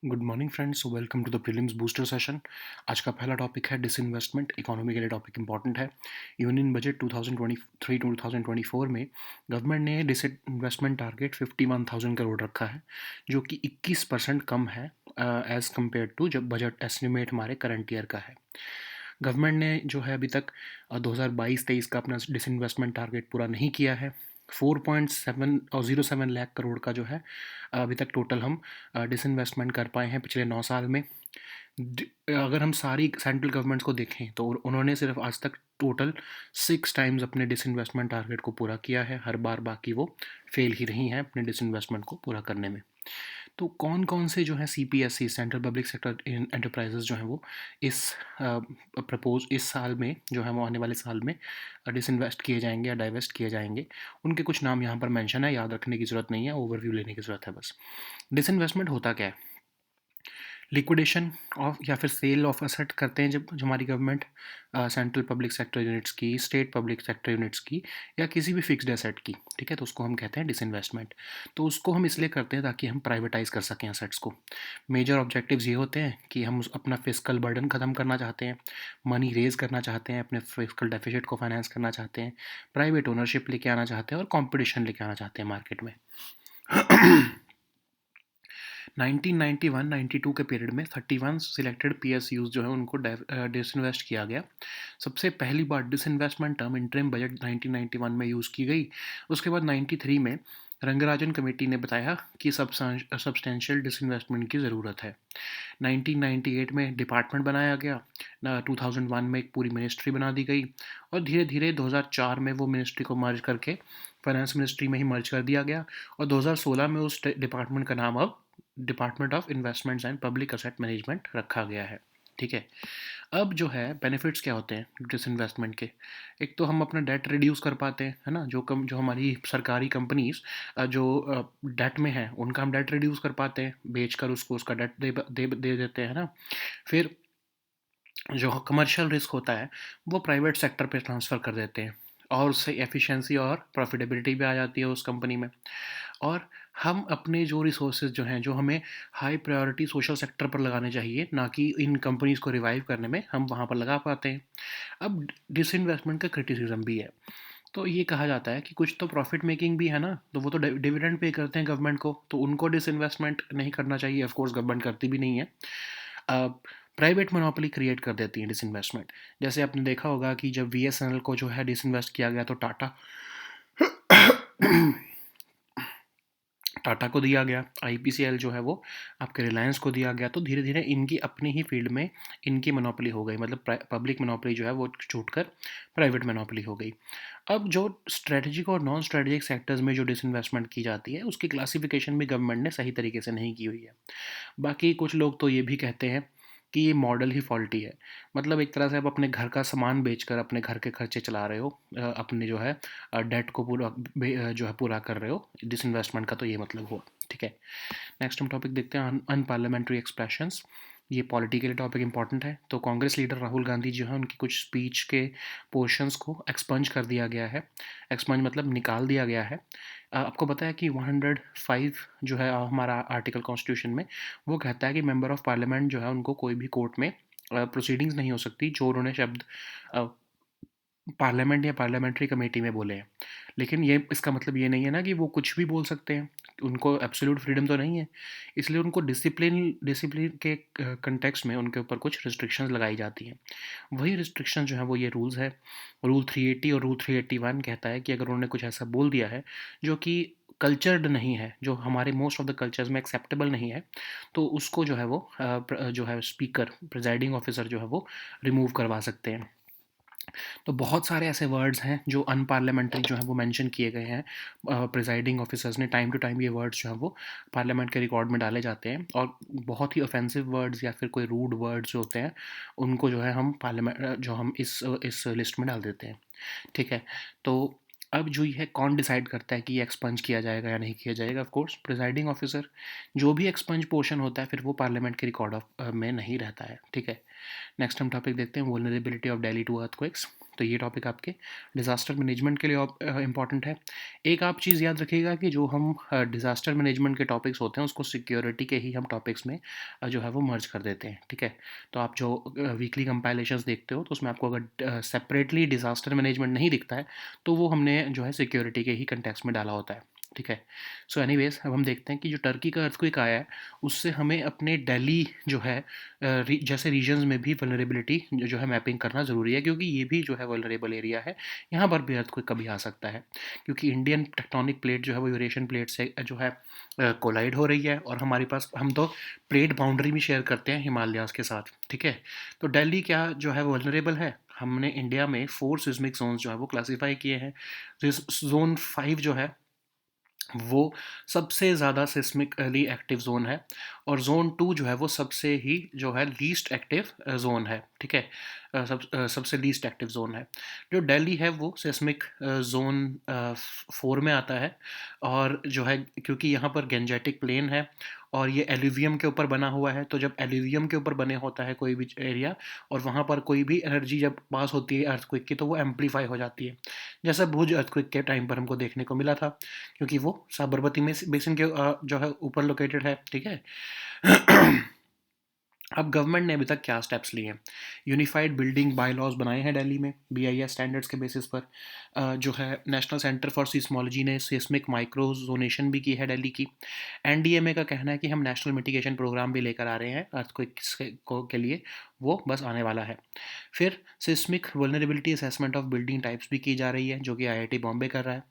Good morning friends, welcome to the prelims booster session. आज का पहला टॉपिक है डिसइन्वेस्टमेंट। इकोनॉमी के लिए टॉपिक इंपॉर्टेंट है। यूनियन बजट 2023-2024 में गवर्नमेंट ने डिसइन्वेस्टमेंट टारगेट 51,000 करोड़ रखा है, जो कि 21% कम है एज़ कम्पेयर टू जब बजट एस्टिमेट हमारे करंट ईयर का है। गवर्नमेंट ने जो है अभी तक 2022-23 का अपना डिसइन्वेस्टमेंट टारगेट पूरा नहीं किया है। 4.7 लाख करोड़ का जो है अभी तक टोटल हम डिसइन्वेस्टमेंट कर पाए हैं पिछले 9 साल में। अगर हम सारी सेंट्रल गवर्नमेंट्स को देखें तो उन्होंने सिर्फ आज तक टोटल 6 टाइम्स अपने डिसइन्वेस्टमेंट टारगेट को पूरा किया है। हर बार बाकी वो फेल ही रही हैं अपने डिसइन्वेस्टमेंट को पूरा करने में। तो कौन कौन से जो है CPSC central public sector enterprises जो हैं वो इस इस साल में जो है वो आने वाले साल में डिसइन्वेस्ट किए जाएंगे या डाइवेस्ट किए जाएंगे, उनके कुछ नाम यहाँ पर मेंशन है। याद रखने की ज़रूरत नहीं है, ओवरव्यू लेने की ज़रूरत है बस। डिसइन्वेस्टमेंट होता क्या है? लिक्विडेशन ऑफ या फिर सेल ऑफ असेट करते हैं जब हमारी government central public sector units की, स्टेट पब्लिक सेक्टर यूनिट्स की या किसी भी फिक्स्ड एसेट की, ठीक है, तो उसको हम कहते हैं डिसइन्वेस्टमेंट। तो उसको हम इसलिए करते हैं ताकि हम प्राइवेटाइज कर सकें असेट्स को। मेजर ऑब्जेक्टिव्स ये होते हैं कि हम अपना फिजिकल बर्डन ख़त्म करना चाहते हैं, मनी रेज करना चाहते हैं, अपने फिजिकल डेफिसिट को फाइनेंस करना चाहते हैं, प्राइवेट ओनरशिप लेके आना चाहते हैं और कॉम्पिटिशन लेके आना चाहते हैं मार्केट में। 1991-92 के पीरियड में 31 सिलेक्टेड PSUs जो है उनको डिसइन्वेस्ट किया गया। सबसे पहली बार डिसइन्वेस्टमेंट टर्म इंटरिम बजट 1991 में यूज़ की गई। उसके बाद 93 में रंगराजन कमेटी ने बताया कि सब्सटेंशियल डिसइन्वेस्टमेंट की ज़रूरत है। 1998 में डिपार्टमेंट बनाया गया। 2001 में एक पूरी मिनिस्ट्री बना दी गई और धीरे धीरे 2004 में वो मिनिस्ट्री को मर्ज करके फाइनेंस मिनिस्ट्री में ही मर्ज कर दिया गया और 2016 में उस डिपार्टमेंट का नाम अब department of investments and public asset management रखा गया है। ठीक है, अब जो है बेनिफिट्स क्या होते हैं डिसइन्वेस्टमेंट के? एक तो हम अपना डेट रिड्यूस कर पाते हैं, है ना। जो हमारी सरकारी कंपनीज जो डेट में है उनका हम डेट रिड्यूस कर पाते हैं, बेचकर उसको उसका डेट दे देते हैं ना। फिर जो कमर्शियल रिस्क होता है वो प्राइवेट सेक्टर पे ट्रांसफ़र कर देते हैं और उससे एफिशिएंसी और प्रॉफिटेबिलिटी भी आ जाती है उस कंपनी में। और हम अपने जो रिसोर्सेज जो हैं, जो हमें हाई प्रायोरिटी सोशल सेक्टर पर लगाने चाहिए, ना कि इन कंपनीज़ को रिवाइव करने में, हम वहाँ पर लगा पाते हैं। अब डिसइन्वेस्टमेंट का क्रिटिसिज्म भी है। तो ये कहा जाता है कि कुछ तो प्रॉफिट मेकिंग भी है ना, तो वो तो डिविडेंड पे करते हैं गवर्नमेंट को, तो उनको डिसइन्वेस्टमेंट नहीं करना चाहिए। ऑफ कोर्स गवर्नमेंट करती भी नहीं है। प्राइवेट मोनोपोली क्रिएट कर देती है डिसइन्वेस्टमेंट। जैसे आपने देखा होगा कि जब BSNL को जो है डिसइन्वेस्ट किया गया तो टाटा को दिया गया, IPCL जो है वो आपके रिलायंस को दिया गया। तो धीरे धीरे इनकी अपनी ही फील्ड में इनकी मोनोपोली हो गई, मतलब पब्लिक मोनोपोली जो है वो छूटकर प्राइवेट मोनोपोली हो गई। अब जो स्ट्रेटेजिक और नॉन स्ट्रेटेजिक सेक्टर्स में जो डिसइन्वेस्टमेंट की जाती है उसकी क्लासिफिकेशन भी गवर्नमेंट ने सही तरीके से नहीं की हुई है। बाकी कुछ लोग तो ये भी कहते हैं कि ये मॉडल ही फॉल्टी है। मतलब एक तरह से आप अपने घर का सामान बेचकर अपने घर के खर्चे चला रहे हो, अपने जो है डेट को जो है पूरा कर रहे हो। डिसइन्वेस्टमेंट का तो ये मतलब हुआ। ठीक है, नेक्स्ट हम टॉपिक देखते हैं, अनपार्लियामेंट्री एक्सप्रेशंस। ये पॉलिटी के लिए टॉपिक इंपॉर्टेंट है। तो कांग्रेस लीडर राहुल गांधी जो है उनकी कुछ स्पीच के पोर्शंस को एक्सपंज कर दिया गया है। एक्सपंज मतलब निकाल दिया गया है। आपको पता है कि 105 जो है हमारा आर्टिकल कॉन्स्टिट्यूशन में, वो कहता है कि मेंबर ऑफ पार्लियामेंट जो है उनको कोई भी कोर्ट में प्रोसीडिंग्स नहीं हो सकती जो उन्होंने शब्द पार्लियामेंट या पार्लियामेंट्री कमेटी में बोले हैं। लेकिन ये इसका मतलब ये नहीं है ना कि वो कुछ भी बोल सकते हैं, उनको एब्सोल्यूट फ्रीडम तो नहीं है। इसलिए उनको डिसिप्लिन डिसिप्लिन के कंटेक्स्ट में उनके ऊपर कुछ रिस्ट्रिक्शंस लगाई जाती हैं। वही रिस्ट्रिक्शन जो है वो ये रूल्स है। रूल 380 और रूल 381 कहता है कि अगर उन्होंने कुछ ऐसा बोल दिया है जो कि कल्चर्ड नहीं है, जो हमारे मोस्ट ऑफ द कल्चर्स में एक्सेप्टेबल नहीं है, तो उसको जो है वो जो है स्पीकर, प्रिजाइडिंग ऑफिसर जो है वो रिमूव करवा सकते हैं। तो बहुत सारे ऐसे वर्ड्स हैं जो अनपार्लियामेंट्री जो है वो मेंशन किए गए हैं प्रिजाइडिंग ऑफिसर्स ने। टाइम टू टाइम ये वर्ड्स जो हैं वो पार्लियामेंट के रिकॉर्ड में डाले जाते हैं और बहुत ही ऑफेंसिव वर्ड्स या फिर कोई रूड वर्ड्स जो होते हैं उनको जो है हम पार्लियामेंट जो हम इस लिस्ट में डाल देते हैं। ठीक है, तो अब जो ये है कौन डिसाइड करता है कि ये एक्सपंज किया जाएगा या नहीं किया जाएगा? Of course presiding officer. जो भी एक्सपंज पोर्शन होता है फिर वो पार्लियामेंट के रिकॉर्ड में नहीं रहता है। ठीक है, नेक्स्ट हम टॉपिक देखते हैं, vulnerability of Delhi to earthquakes. तो ये टॉपिक आपके डिज़ास्टर मैनेजमेंट के लिए इम्पॉर्टेंट है। एक आप चीज़ याद रखिएगा कि जो हम डिज़ास्टर मैनेजमेंट के टॉपिक्स होते हैं उसको सिक्योरिटी के ही हम टॉपिक्स में जो है वो मर्ज कर देते हैं, ठीक है। तो आप जो वीकली कंपाइलेशंस देखते हो तो उसमें आपको अगर सेपरेटली डिज़ास्टर मैनेजमेंट नहीं दिखता है तो वो हमने जो है सिक्योरिटी के ही कंटेक्स्ट में डाला होता है, ठीक है। सो एनीवेज अब हम देखते हैं कि जो टर्की का अर्थक्वेक आया है उससे हमें अपने दिल्ली जो है जैसे रीजन्स में भी वल्नरेबिलिटी जो है मैपिंग करना ज़रूरी है, क्योंकि ये भी जो है वल्नरेबल एरिया है, यहाँ पर भी अर्थक्वेक कभी आ सकता है, क्योंकि इंडियन टेक्टोनिक प्लेट जो है वो यूरेशियन प्लेट से जो है कोलाइड हो रही है, और हमारे पास हम तो प्लेट बाउंड्री भी शेयर करते हैं हिमालयाज़ के साथ, ठीक है। तो दिल्ली क्या जो है वल्नरेबल है? हमने इंडिया में 4 सिस्मिक जोन्स जो है वो क्लासीफाई किए हैं। जोन 5 जो है वो सबसे ज़्यादा सिस्मिकली एक्टिव जोन है, और जोन 2 जो है वो सबसे ही जो है लीस्ट एक्टिव जोन है, ठीक है। सबसे लीस्ट एक्टिव जोन है। जो दिल्ली है वो सिस्मिक जोन 4 में आता है, और जो है क्योंकि यहाँ पर गेंजेटिक प्लेन है और ये एल्यूवियम के ऊपर बना हुआ है, तो जब एल्यूवियम के ऊपर बने होता है कोई भी एरिया और वहाँ पर कोई भी एनर्जी जब पास होती है अर्थक्वेक की तो वो एम्पलीफाई हो जाती है, जैसा भुज अर्थक्वेक के टाइम पर हमको देखने को मिला था, क्योंकि वो साबरमती में बेसिन के जो है ऊपर लोकेटेड है, ठीक है। अब गवर्नमेंट ने अभी तक क्या स्टेप्स लिए हैं? यूनिफाइड बिल्डिंग बाय लॉज बनाए हैं दिल्ली में बीआईएस स्टैंडर्ड्स के बेसिस पर। जो है नेशनल सेंटर फॉर सिस्मोलॉजी ने सिस्मिक माइक्रो जोनेशन भी की है दिल्ली की। एनडीएमए का कहना है कि हम नेशनल मिटिगेशन प्रोग्राम भी लेकर आ रहे हैं अर्थक्वेक्स के लिए, वो बस आने वाला है। फिर seismic vulnerability assessment of building types भी की जा रही है, जो कि आईआईटी बॉम्बे कर रहा है।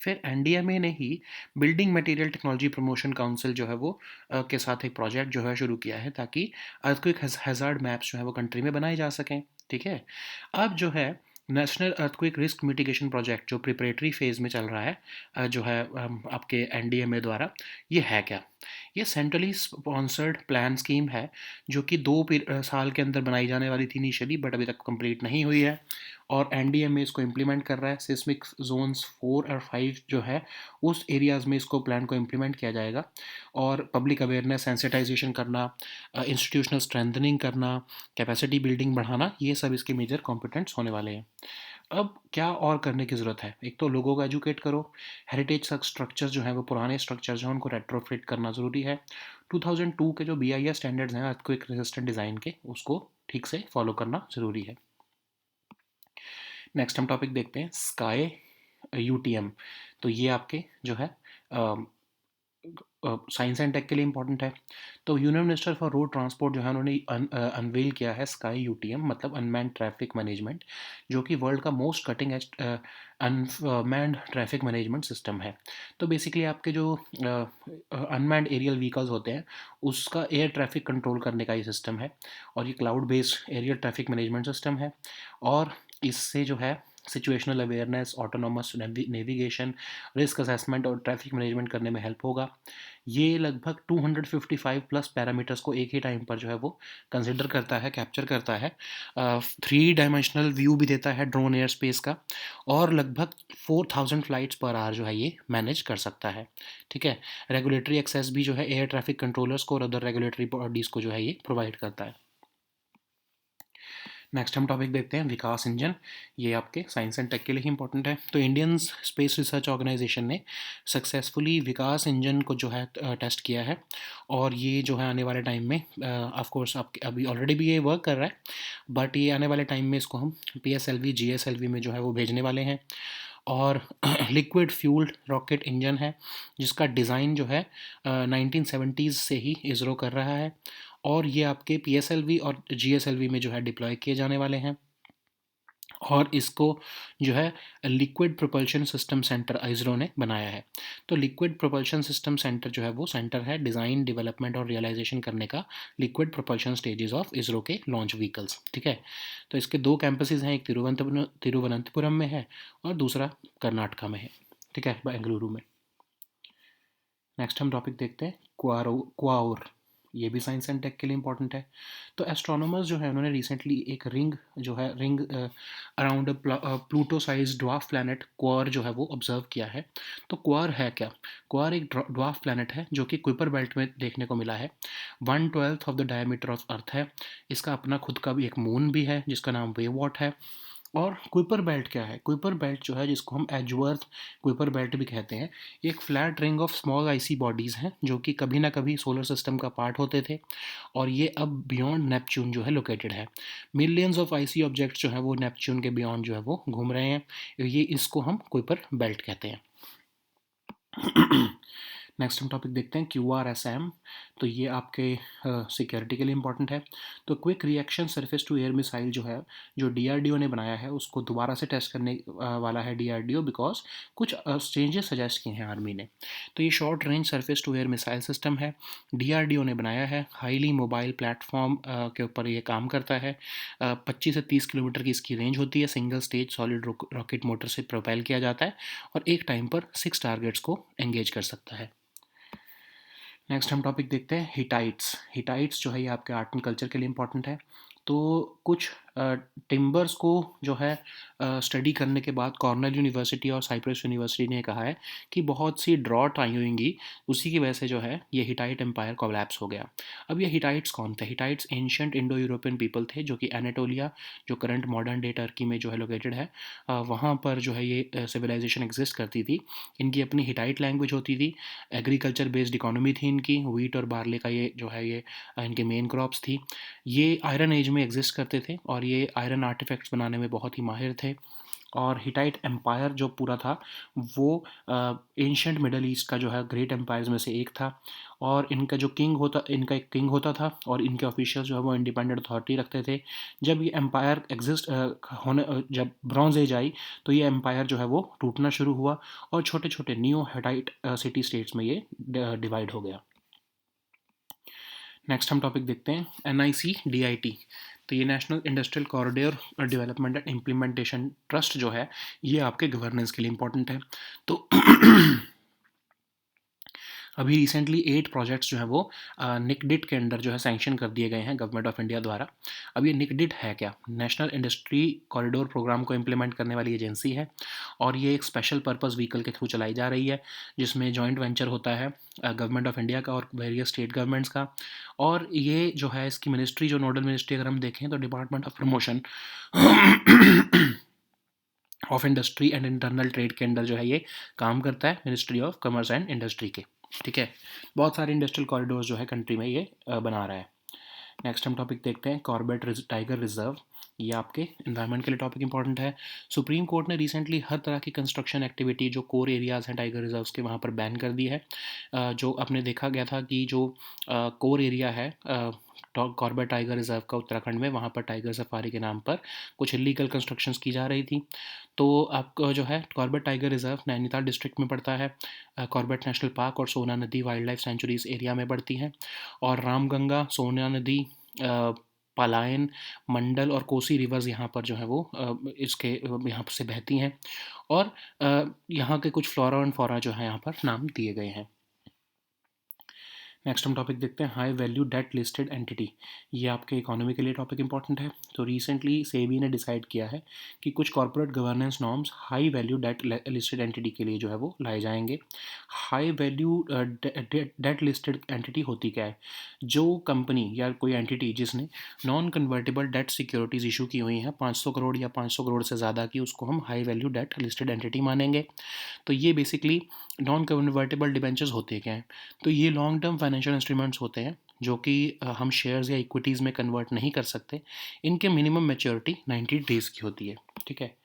फिर एनडीएमए ने ही building material technology promotion council जो है वो के साथ एक प्रोजेक्ट जो है शुरू किया है, ताकि अर्थक्वेक हैज़ार्ड मैप्स जो है वो कंट्री में बनाए जा सकें, ठीक है। अब जो है national earthquake risk mitigation project जो प्रिपरेटरी फेज में चल रहा है जो है आपके एनडीएमए द्वारा, ये है क्या? ये सेंट्रली स्पॉन्सर्ड प्लान स्कीम है, जो कि 2 साल के अंदर बनाई जाने वाली थी इनिशियली, बट अभी तक कंप्लीट नहीं हुई है, और एनडीएमए इसको इम्प्लीमेंट कर रहा है। सिस्मिक जोन्स 4 और 5 जो है उस एरियाज़ में इसको प्लान को इम्प्लीमेंट किया जाएगा, और पब्लिक अवेयरनेस सेंसिटाइजेशन करना, इंस्टीट्यूशनल स्ट्रेंथनिंग करना, कैपेसिटी बिल्डिंग बढ़ाना, ये सब इसके मेजर कॉम्पिटेंट्स होने वाले हैं। अब क्या और करने की ज़रूरत है? एक तो लोगों को एजुकेट करो, हेरिटेज स्ट्रक्चर जो हैं वो पुराने स्ट्रक्चर जो हैं उनको रेट्रोफिट करना ज़रूरी है। 2002 के जो बीआईएस स्टैंडर्ड्स हैं अर्थक्वेक रेजिस्टेंट डिज़ाइन के, उसको ठीक से फॉलो करना ज़रूरी है। नेक्स्ट हम टॉपिक देखते हैं स्काई यूटीएम। तो ये आपके जो है साइंस एंड टेक के लिए इंपॉर्टेंट है। तो union minister for road transport जो है उन्होंने अनवेल किया है स्काई यूटीएम, मतलब अनमैन्ड ट्रैफिक मैनेजमेंट, जो कि वर्ल्ड का most cutting edge unmanned traffic management system है। तो बेसिकली आपके जो अनमैन्ड एरियल व्हीकल्स होते हैं उसका एयर ट्रैफिक कंट्रोल करने का ये सिस्टम है, और ये cloud based aerial traffic management system है, और इससे जो है situational awareness, autonomous navigation, risk assessment और ट्रैफिक मैनेजमेंट करने में हेल्प होगा। ये लगभग 255 प्लस पैरामीटर्स को एक ही टाइम पर जो है वो कंसिडर करता है, कैप्चर करता है, 3 डायमेंशनल व्यू भी देता है ड्रोन एयर स्पेस का, और लगभग 4000 फ्लाइट्स पर आवर जो है ये मैनेज कर सकता है, ठीक है। रेगुलेटरी एक्सेस भी जो है एयर ट्रैफिक कंट्रोलर्स को और अदर रेगुलेटरी बॉडीज़ को जो है ये प्रोवाइड करता है। नेक्स्ट हम टॉपिक देखते हैं विकास इंजन। ये आपके साइंस एंड टेक के लिए ही इंपॉर्टेंट है। तो इंडियन स्पेस रिसर्च ऑर्गेनाइजेशन ने सक्सेसफुली विकास इंजन को जो है टेस्ट किया है, और ये जो है आने वाले टाइम में ऑफ कोर्स आप अभी ऑलरेडी भी ये वर्क कर रहा है, बट ये आने वाले टाइम में इसको हम PSLV GSLV में जो है वो भेजने वाले हैं। और लिक्विड फ्यूल्ड रॉकेट इंजन है, जिसका डिज़ाइन जो है 1970s से ही इसरो कर रहा है, और ये आपके PSLV और GSLV में जो है डिप्लॉय किए जाने वाले हैं, और इसको जो है liquid propulsion system centre ISRO ने बनाया है। तो लिक्विड प्रोपल्शन सिस्टम सेंटर जो है वो सेंटर है डिज़ाइन, डेवलपमेंट और रियलाइजेशन करने का liquid propulsion stages of ISRO के लॉन्च व्हीकल्स, ठीक है। तो इसके 2 कैंपसेस हैं, एक तिरुवनंतपुरम में है और दूसरा कर्नाटका में है, ठीक है, बेंगलुरु में। नेक्स्ट हम टॉपिक देखते हैं क्वाओर। ये भी साइंस एंड टेक के लिए इंपॉर्टेंट है। तो एस्ट्रोनॉमर्स जो है उन्होंने रिसेंटली एक ring around Pluto size dwarf planet Quaoar जो है वो ऑब्जर्व किया है। तो क्वार है क्या? क्वार एक ड्वार्फ प्लैनेट है जो कि कुइपर बेल्ट में देखने को मिला है। 1/12 of the diameter of earth है। इसका अपना खुद का भी एक मून भी है जिसका नाम वेवॉट है, और कुइपर बेल्ट क्या है? कुइपर बेल्ट जो है, जिसको हम एजवर्थ कुइपर बेल्ट भी कहते हैं, ये एक flat ring of small icy bodies हैं जो कि कभी ना कभी सोलर सिस्टम का पार्ट होते थे, और ये अब बियॉन्ड नेपच्यून जो है लोकेटेड है। मिलियंस ऑफ आइसी ऑब्जेक्ट्स जो है वो नेपच्यून के बियॉन्ड जो है वो घूम रहे हैं। ये इसको हम कुइपर बेल्ट कहते हैं। नेक्स्ट हम टॉपिक देखते हैं QRSAM। तो ये आपके सिक्योरिटी के लिए इंपॉर्टेंट है। तो quick reaction surface to air missile जो है, जो DRDO ने बनाया है, उसको दोबारा से टेस्ट करने वाला है DRDO, बिकॉज कुछ चेंजेस सजेस्ट किए हैं आर्मी ने। तो ये short range surface to air missile system है, DRDO ने बनाया है, हाईली मोबाइल प्लेटफॉर्म के ऊपर ये काम करता है। 25 से 30 किलोमीटर की इसकी रेंज होती है, single stage solid rocket motor से प्रोपेल किया जाता है, और एक टाइम पर 6 टारगेट्स को एंगेज कर सकता है। नेक्स्ट हम टॉपिक देखते हैं हिटाइट्स। हिटाइट्स जो है ये आपके आर्ट एंड कल्चर के लिए इंपॉर्टेंट है। तो कुछ टिम्बर्स को जो है स्टडी करने के बाद कॉर्नेल यूनिवर्सिटी और साइप्रस यूनिवर्सिटी ने कहा है कि बहुत सी ड्रॉट आई होंगी, उसी की वजह से जो है ये हिटाइट एम्पायर कोलैप्स हो गया। अब ये हिटाइट्स कौन थे? हिटाइट्स एंशियंट इंडो यूरोपियन पीपल थे, जो कि एनाटोलिया, जो करंट मॉडर्न डे टर्की में जो है लोकेटेड है, वहाँ पर जो है ये सिविलाइजेशन एग्जिस्ट करती थी। इनकी अपनी हिटाइट लैंग्वेज होती थी, एग्रीकल्चर बेस्ड इकोनॉमी थी इनकी, व्हीट और बार्ले का ये जो है ये इनके मेन क्रॉप्स थी। ये आयरन एज में एग्जिस्ट करते थे और ये आयरन आर्टिफैक्ट्स बनाने में बहुत ही माहिर थे। और हिटाइट एम्पायर जो पूरा था वो एंशंट मिडल ईस्ट का जो है ग्रेट एम्पायर्स में से एक था। और इनका एक किंग होता था, और इनके ऑफिशियल्स जो है वो इंडिपेंडेंट अथॉरिटी रखते थे। जब ये एम्पायर जब ब्रॉन्ज एज आई, तो ये एम्पायर जो है वो टूटना शुरू हुआ, और छोटे छोटे न्यू हिटाइट सिटी स्टेट्स में ये डिवाइड हो गया। नेक्स्ट हम टॉपिक देखते हैं NIC-DIT। तो ये national industrial corridor development and implementation trust जो है, ये आपके गवर्नेंस के लिए इंपॉर्टेंट है। तो अभी रिसेंटली 8 प्रोजेक्ट्स जो हैं वो निकडिट के अंडर जो है सैंक्शन कर दिए गए हैं गवर्नमेंट ऑफ इंडिया द्वारा। अब ये निकडिट है क्या? नेशनल इंडस्ट्री कॉरिडोर प्रोग्राम को इम्प्लीमेंट करने वाली एजेंसी है, और ये एक स्पेशल पर्पस व्हीकल के थ्रू चलाई जा रही है, जिसमें जॉइंट वेंचर होता है गवर्नमेंट ऑफ इंडिया का और वेरियस स्टेट गवर्नमेंट्स का। और ये जो है इसकी मिनिस्ट्री, जो नोडल मिनिस्ट्री अगर हम देखें, तो department of promotion of industry and internal trade के अंडर जो है ये काम करता है, ministry of commerce and industry के। ठीक है, बहुत सारे इंडस्ट्रियल कॉरिडोर्स जो है कंट्री में ये बना रहा है। नेक्स्ट हम टॉपिक देखते हैं कॉर्बेट टाइगर रिजर्व। ये आपके इन्वायरमेंट के लिए टॉपिक इंपॉर्टेंट है। सुप्रीम कोर्ट ने रिसेंटली हर तरह की कंस्ट्रक्शन एक्टिविटी जो कोर एरियाज़ हैं टाइगर रिजर्व्स के, वहाँ पर बैन कर दी है। जो अपने देखा गया था कि जो कोर एरिया है कॉर्बेट टाइगर रिजर्व का उत्तराखंड में, वहाँ पर टाइगर सफारी के नाम पर कुछ इलीगल कंस्ट्रक्शंस की जा रही थी। तो आपका जो है Corbett tiger reserve Nainital district में पड़ता है। कॉर्बेट नेशनल पार्क और सोना नदी वाइल्ड लाइफ सेंचुरीज एरिया में पड़ती हैं। और रामगंगा, सोना नदी, पलायन, मंडल और कोसी रिवर्स यहाँ पर जो है वो इसके यहाँ से बहती हैं। और यहाँ के कुछ फ्लोरा एंड फौरा जो है यहाँ पर नाम दिए गए हैं। नेक्स्ट हम टॉपिक देखते हैं high value debt listed entity. ये आपके इकोनॉमी के लिए टॉपिक इंपॉर्टेंट है। तो रिसेंटली सेबी ने डिसाइड किया है कि कुछ corporate governance norms high value debt listed entity के लिए जो है वो लाए जाएंगे। High value debt listed entity होती क्या है? जो कंपनी या कोई एंटिटी जिसने non convertible debt securities issue की हुई हैं 500 करोड़ या 500 करोड़ से ज़्यादा की, उसको हम high value debt listed entity मानेंगे। तो ये बेसिकली नॉन कन्वर्टेबल डिबेंचर्स होते क्या हैं? तो ये लॉन्ग टर्म फाइनेंशियल इंस्ट्रूमेंट्स होते हैं जो कि हम शेयर्स या इक्विटीज़ में कन्वर्ट नहीं कर सकते। इनके मिनिमम मैच्योरिटी 90 डेज़ की होती है। ठीक है,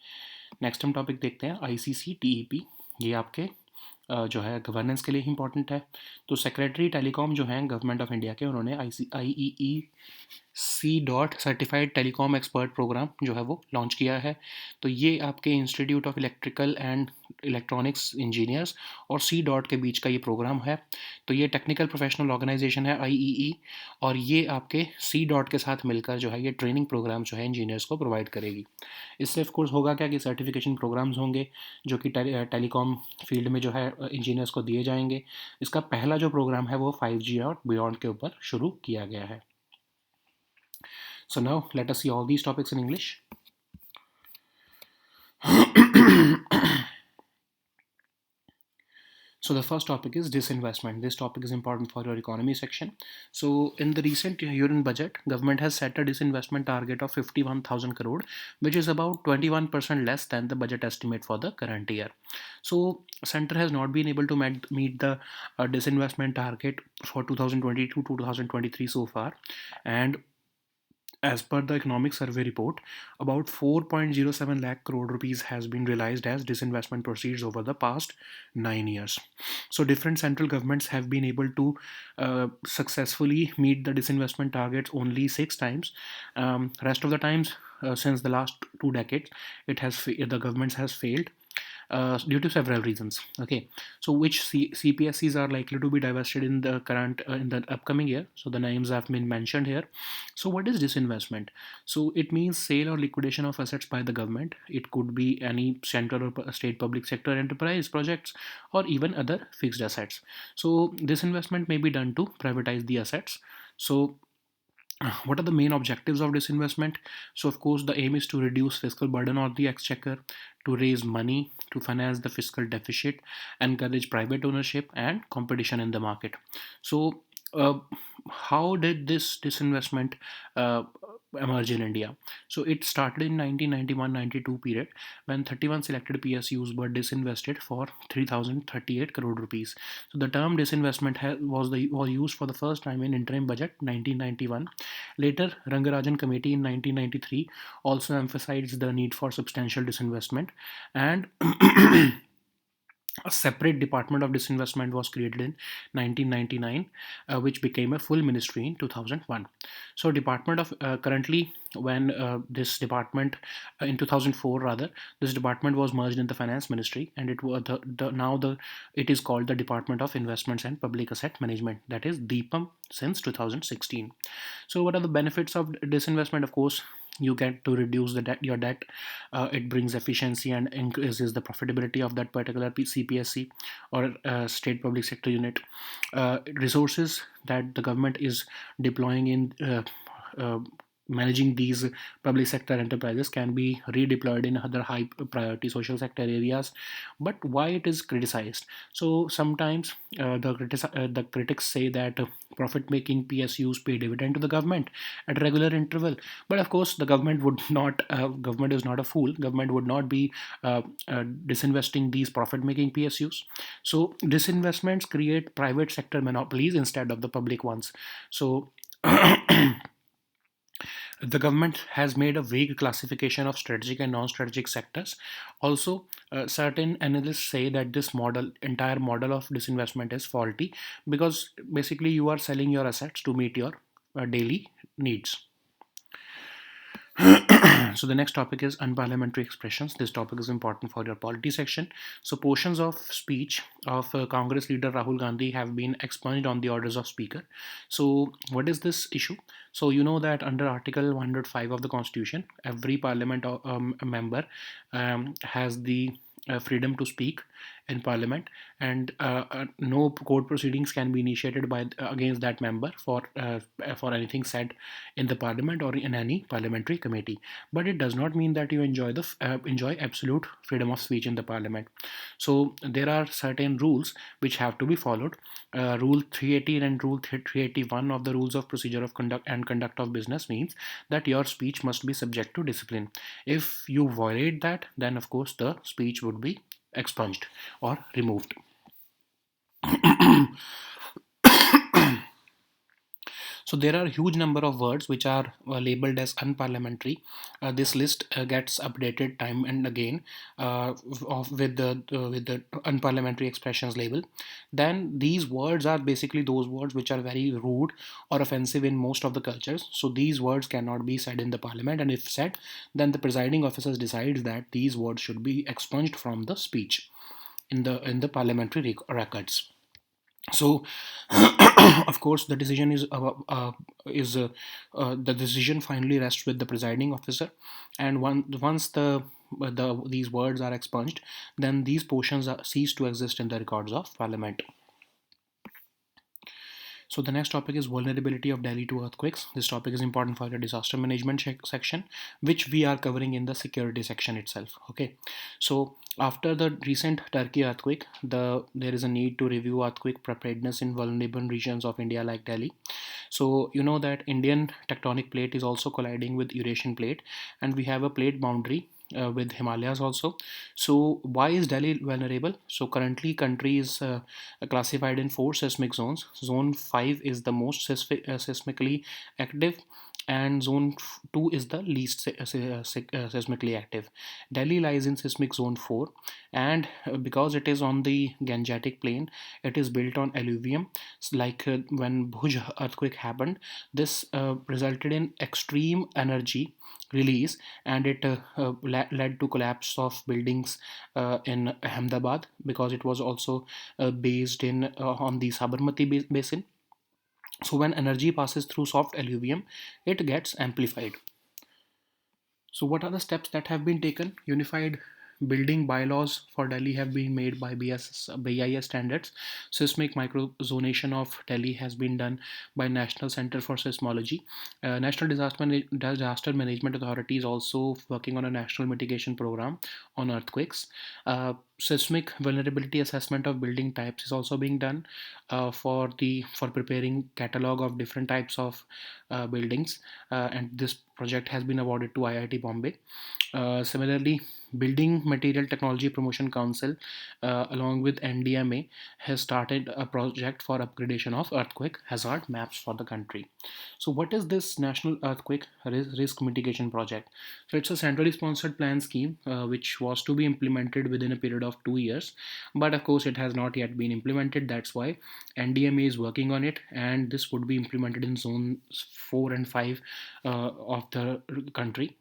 नेक्स्ट हम टॉपिक देखते हैं ICC-TEP। ये आपके जो है गवर्नेंस के लिए इंपॉर्टेंट है। तो सेक्रेटरी टेलीकॉम जो हैं गवर्नमेंट ऑफ इंडिया के, उन्होंने IEEC certified telecom expert program जो है वो लॉन्च किया है। तो ये आपके institute of electrical and electronics engineers और के बीच का ये प्रोग्राम है। तो ये टेक्निकल प्रोफेशनल ऑर्गेनाइजेशन है IEE, और ये आपके के साथ मिलकर जो है ये ट्रेनिंग प्रोग्राम जो है इंजीनियर्स को प्रोवाइड करेगी। इससे ऑफ कोर्स होगा क्या कि सर्टिफिकेशन प्रोग्राम्स होंगे जो कि टेलीकॉम फील्ड में जो है इंजीनियर्स को दिए जाएंगे। इसका पहला जो प्रोग्राम है वो 5G और बियॉन्ड के ऊपर शुरू किया गया है। So now let us see all these topics in English. So the first topic is disinvestment. This topic is important for your economy section. So in the recent year-end budget, government has set a disinvestment target of 51,000 crore, which is about 21% less than the budget estimate for the current year. So center has not been able to meet the disinvestment target for 2022 to 2023 so far, and as per the economic survey report, about 4.07 lakh crore rupees has been realized as disinvestment proceeds over the past 9 years. So different central governments have been able to successfully meet the disinvestment targets only 6 times. Rest of the times, since the last 2 decades, the governments has failed due to several reasons. Okay, so which CPSCs are likely to be divested in the current in the upcoming year? So the names have been mentioned here. So what is disinvestment? So it means sale or liquidation of assets by the government. It could be any central or state public sector enterprise projects, or even other fixed assets. So disinvestment may be done to privatize the assets. So what are the main objectives of disinvestment? So of course the aim is to reduce fiscal burden on the exchequer, to raise money to finance the fiscal deficit, encourage private ownership and competition in the market. So uh, how did this disinvestment uh, emerge in India? So it started in 1991-92 period, when 31 selected PSUs were disinvested for 3,038 crore rupees. So the term disinvestment was used for the first time in interim budget 1991. Later, Rangarajan Committee in 1993 also emphasized the need for substantial disinvestment, and a separate department of disinvestment was created in 1999, which became a full ministry in 2001. So department of currently, when this department in 2004 rather, this department was merged in the finance ministry, and it was now the it is called the Department of Investments and Public Asset Management, that is DPAM, since 2016. So what are the benefits of disinvestment? Of course, you get to reduce your debt. It brings efficiency and increases the profitability of that particular CPSC or state public sector unit. Resources that the government is deploying in uh, managing these public sector enterprises can be redeployed in other high priority social sector areas. But why it is criticized? So sometimes the critics say that profit making PSUs pay dividend to the government at regular interval. But of course the government is not a fool. Government would not be disinvesting these profit making PSUs. So disinvestments create private sector monopolies instead of the public ones. So the government has made a vague classification of strategic and non-strategic sectors. Also, certain analysts say that this entire model of disinvestment is faulty, because basically you are selling your assets to meet your daily needs. So the next topic is unparliamentary expressions. This topic is important for your polity section. So portions of speech of Congress leader Rahul Gandhi have been expunged on the orders of speaker. So what is this issue? So you know that under Article 105 of the Constitution, every parliament member has the freedom to speak in parliament, and no court proceedings can be initiated by against that member for anything said in the parliament or in any parliamentary committee. But it does not mean that you enjoy absolute freedom of speech in the parliament. So there are certain rules which have to be followed. Rule 318 and Rule 381 of the Rules of Procedure of Conduct and Conduct of Business means that your speech must be subject to discipline. If you violate that, then of course the speech would be expunged or removed. So there are a huge number of words which are labeled as unparliamentary. This list gets updated time and again with the unparliamentary expressions label. Then these words are basically those words which are very rude or offensive in most of the cultures. So these words cannot be said in the parliament, and if said, then the presiding officer decides that these words should be expunged from the speech in the parliamentary records. So of course the decision the decision finally rests with the presiding officer, and once these words are expunged, then these portions cease to exist in the records of parliament. So the next topic is vulnerability of Delhi to earthquakes. This topic is important for the disaster management section, which we are covering in the security section itself. Okay, so after the recent Turkey earthquake, there is a need to review earthquake preparedness in vulnerable regions of India like Delhi. So you know that Indian tectonic plate is also colliding with Eurasian plate, and we have a plate boundary with Himalayas also. So why is Delhi vulnerable? So currently country is classified in four seismic zones. Zone 5 is the most seismically active, and zone 2 is the least seismically active. Delhi lies in seismic zone 4, and because it is on the Gangetic plain, it is built on alluvium. Like when Bhuj earthquake happened, this resulted in extreme energy release, and it led to collapse of buildings in Ahmedabad, because it was also based in on the Sabarmati basin. So when energy passes through soft alluvium, it gets amplified. So, what are the steps that have been taken? Unified building bylaws for Delhi have been made by BIS standards. Seismic microzonation of Delhi has been done by National Center for Seismology. National Disaster Management Authority is also working on a national mitigation program on earthquakes. Seismic vulnerability assessment of building types is also being done for preparing catalog of different types of buildings, and this project has been awarded to IIT Bombay. Similarly, Building Material Technology Promotion Council, along with NDMA, has started a project for upgradation of earthquake hazard maps for the country. So, what is this National Earthquake Risk Mitigation Project? So, it's a centrally sponsored plan scheme which was to be implemented within a period of 2 years, but of course, it has not yet been implemented. That's why NDMA is working on it, and this would be implemented in zones 4 and 5 of the country.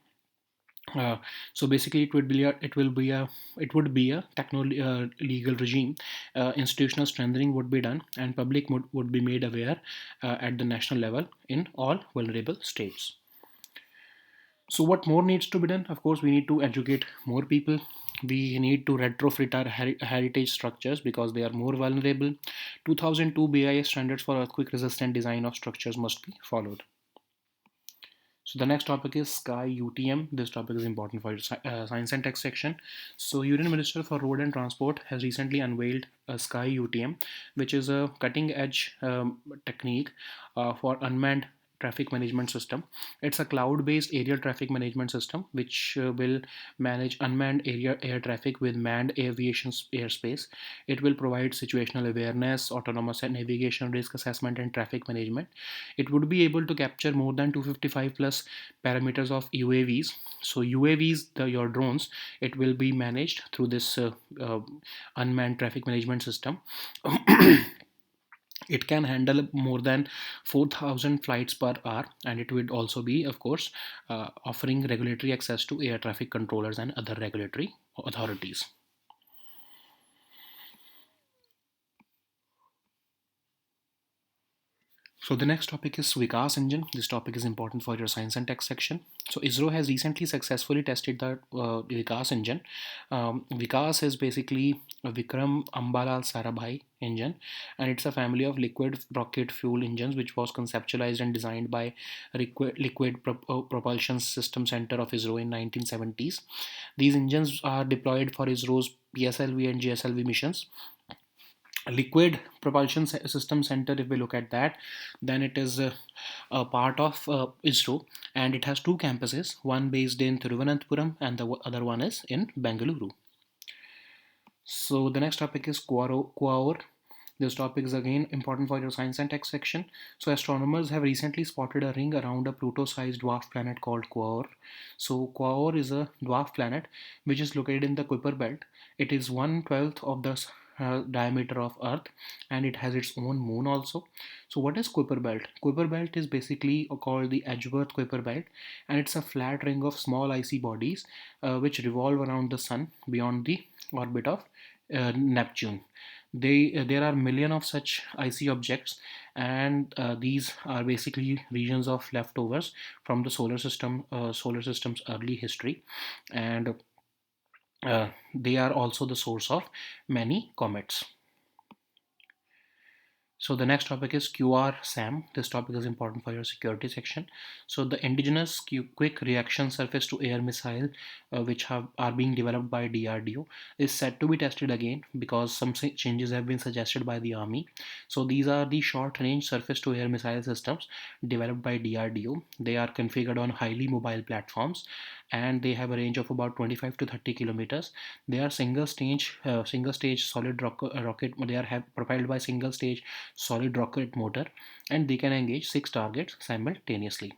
uh, so basically, it would be a techno legal regime. Institutional strengthening would be done, and public would be made aware at the national level in all vulnerable states. So what more needs to be done? Of course, we need to educate more people. We need to retrofit our heritage structures because they are more vulnerable. 2002 BIS standards for earthquake resistant design of structures must be followed. So the next topic is Sky UTM. This topic is important for your science and tech section. So Union Minister for Road and Transport has recently unveiled a Sky UTM, which is a cutting edge technique for unmanned traffic management system. It's a cloud-based aerial traffic management system which will manage unmanned air traffic with manned aviation airspace. It will provide situational awareness, autonomous navigation, risk assessment, and traffic management. It would be able to capture more than 255 plus parameters of UAVs. So UAVs, your drones, it will be managed through this unmanned traffic management system. It can handle more than 4,000 flights per hour, and it would also be, of course, offering regulatory access to air traffic controllers and other regulatory authorities. So the next topic is Vikas engine. This topic is important for your science and tech section. So ISRO has recently successfully tested the Vikas engine. Vikas is basically a Vikram Ambalal Sarabhai engine, and it's a family of liquid rocket fuel engines which was conceptualized and designed by Liquid Propulsion System Center of ISRO in 1970s. These engines are deployed for ISRO's PSLV and GSLV missions. Liquid Propulsion System Center, if we look at that, then it is a part of ISRO, and it has two campuses, one based in Thiruvananthapuram and the other one is in Bengaluru. So the next topic is Quaoar. This topic is again important for your science and tech section. So astronomers have recently spotted a ring around a Pluto-sized dwarf planet called Quaoar. So Quaoar is a dwarf planet which is located in the Kuiper belt. It is 1/12 of the diameter of Earth, and it has its own moon also. So what is Kuiper belt? Kuiper belt is basically called the Edgeworth Kuiper belt, and it's a flat ring of small icy bodies which revolve around the sun beyond the orbit of Neptune. There are million of such icy objects, and these are basically regions of leftovers from the solar system's early history, and they are also the source of many comets. So the next topic is QR SAM. This topic is important for your security section. So the indigenous quick reaction surface to air missile, are being developed by DRDO, is set to be tested again because some changes have been suggested by the army. So these are the short range surface to air missile systems developed by DRDO. They are configured on highly mobile platforms, and they have a range of about 25 to 30 kilometers. They are single stage solid rocket. They are propelled by single stage solid rocket motor, and they can engage 6 targets simultaneously.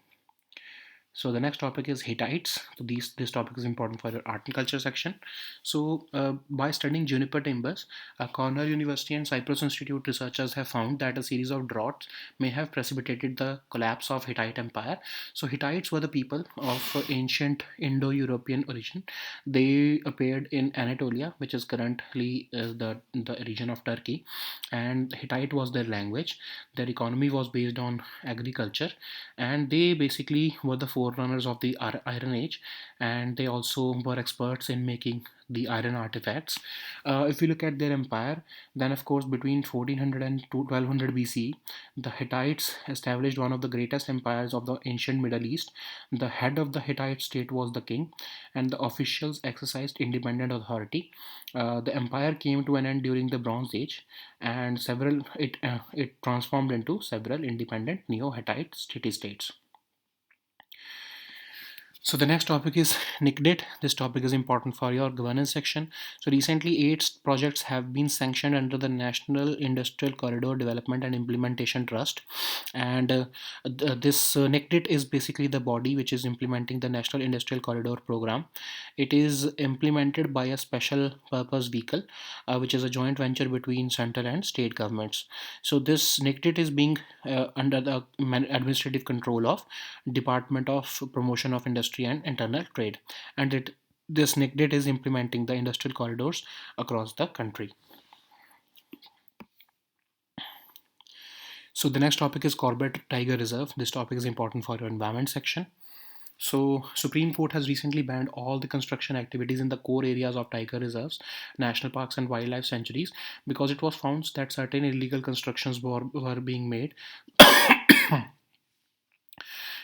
So the next topic is Hittites. So this topic is important for your art and culture section. So by studying juniper timbers, Cornell University and Cyprus Institute researchers have found that a series of droughts may have precipitated the collapse of Hittite Empire. So Hittites were the people of ancient Indo-European origin. They appeared in Anatolia, which is currently the region of Turkey, and Hittite was their language. Their economy was based on agriculture, and they basically were the forerunners of the Iron Age, and they also were experts in making the iron artifacts. If we look at their empire, then of course between 1400 and 1200 BC, the Hittites established one of the greatest empires of the ancient Middle East. The head of the Hittite state was the king, and the officials exercised independent authority. The empire came to an end during the Bronze Age, and it transformed into several independent Neo-Hittite city-states. So the next topic is NICDIT. This topic is important for your governance section. So recently, 8 projects have been sanctioned under the National Industrial Corridor Development and Implementation Trust, and this NICDIT is basically the body which is implementing the National Industrial Corridor program. It is implemented by a special purpose vehicle, which is a joint venture between central and state governments. So this NICDIT is being under the administrative control of Department of Promotion of Industry and Internal Trade, and this NICDIT is implementing the industrial corridors across the country. So the next topic is Corbett Tiger Reserve. This topic is important for your environment section. So Supreme Court has recently banned all the construction activities in the core areas of tiger reserves, national parks and wildlife sanctuaries because it was found that certain illegal constructions were being made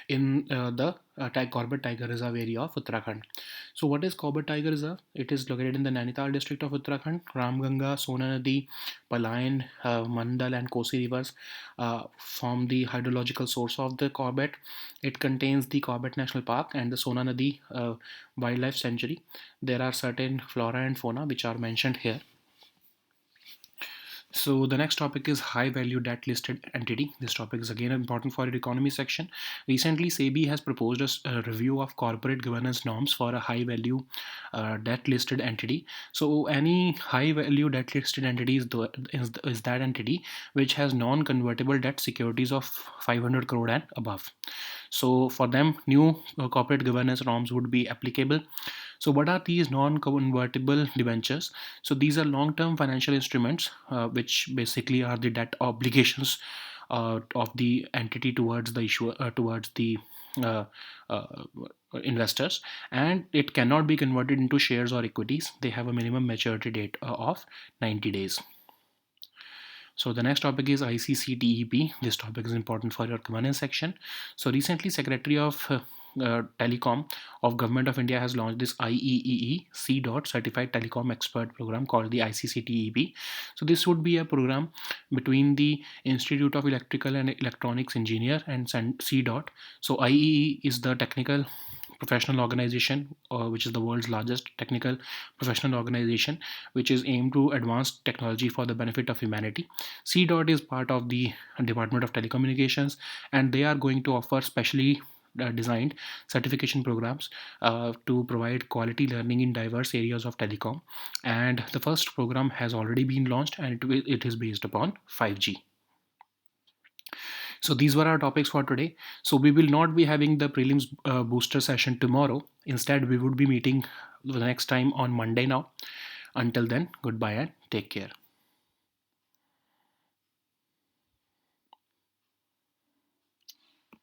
in the Corbett Tiger Reserve area of Uttarakhand. So what is Corbett Tiger Reserve? It is located in the Nainital district of Uttarakhand. Ramganga, Sona Nadi, Palayan, Mandal and Kosi rivers form the hydrological source of the Corbett. It contains the Corbett National Park and the Sona Nadi Wildlife Sanctuary. There are certain flora and fauna which are mentioned here. So the next topic is high value debt listed entity. This topic is again important for your economy section. Recently, SEBI has proposed a review of corporate governance norms for a high value debt listed entity. So any high value debt listed entity is that entity which has non-convertible debt securities of 500 crore and above. So for them, new corporate governance norms would be applicable. So what are these non-convertible debentures? So these are long-term financial instruments, which basically are the debt obligations of the entity towards the issuer, towards the uh, uh, investors, and it cannot be converted into shares or equities. They have a minimum maturity date of 90 days. So the next topic is ICCTEP. This topic is important for your governance section. So recently, Secretary of Telecom of Government of India has launched this IEEE C. Certified Telecom Expert Program called the ICCTEP. So this would be a program between the Institute of Electrical and Electronics Engineer and C. So IEEE is the technical professional organization, which is the world's largest technical professional organization, which is aimed to advance technology for the benefit of humanity. C. is part of the Department of Telecommunications, and they are going to offer specially designed certification programs to provide quality learning in diverse areas of telecom. And the first program has already been launched, and it is based upon 5G. So these were our topics for today. So we will not be having the prelims booster session tomorrow. Instead, we would be meeting the next time on Monday now. Until then, goodbye and take care.